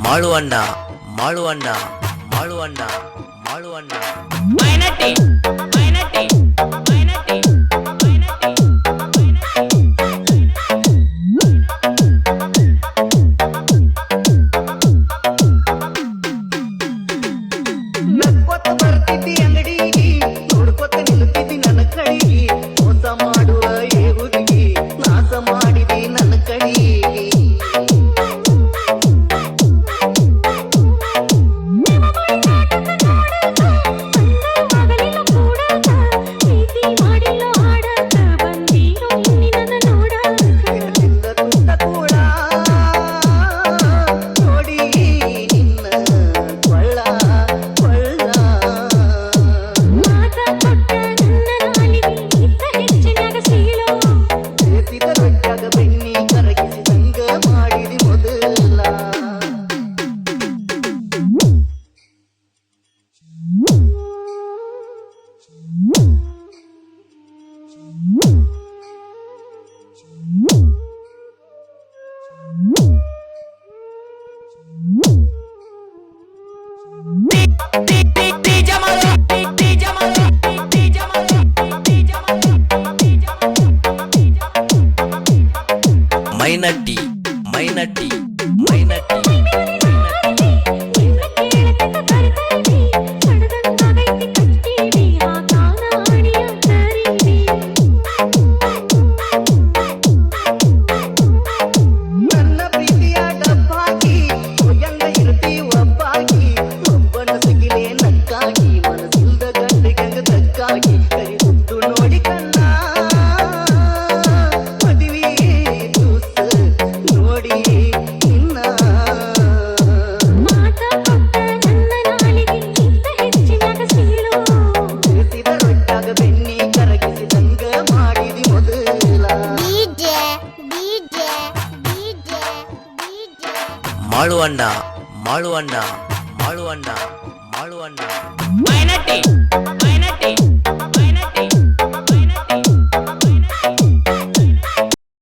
ಮಾಳುವಣ್ಣ ಮಾಳುವಣ್ಣ ಮಾಳುವಣ್ಣ ಮಾಳುವಣ್ಣ ಮೈನಟ್ಟಿ ಮೈನಟ್ಟಿ ಮೈನಟ್ಟಿ ನಕ್ಕೊತ್ತ ಬರ್ತಿದ್ದಿ ಅಂಗಡಿಗೆ ನೋಡ್ಕೊತ್ತ ನಿಲ್ತಿದ್ದಿ ನನ್ನ ಕಡೆಗೆ ಮೋಸ ಮಾಡುವ ಏ ಹುಡುಗಿ ನಾಶ ಮಾಡಿದಿ ನನ್ನ ಕಡೆಗೆ ಮೈನಟ್ಟಿ ಮೈನಟ್ಟಿ ಮೈನಟ್ಟಿ ನನ್ನ ಪ್ರೀತಿಯ ಡಬ್ಬಾಗಿ ಒಯ್ಯಂಗ ಇರ್ತಿ ಒಬ್ಬಾಗಿ ಒಬ್ಬನ ಸಿಗಿಲೆ ನಕ್ಕಾಗಿ ಮನಸ್ಸಿಲ್ದ ಗಂಡಿಗಂಗ ತಕ್ಕಾಗಿ ಕರಿ ಹುಟ್ಟು ನೋಡಿ ಕಣ್ಣ ಮದುವೆ ದೂಸ ನೋಡಿ ಇನ್ನ ತಿಳಿಸಿದ ರೊಟ್ಟಾಗ ಬೆನ್ನಿ ಕರಗಿಸಿದಂಗ ಮಾಡಿದಿ ಮೊದಲ ಮಾಳುವಣ್ಣ ಮಾಳುವಣ್ಣ ಮಾಳುವಣ್ಣ ಮಾಳುವಣ್ಣ ಮೈನಟ್ಟಿ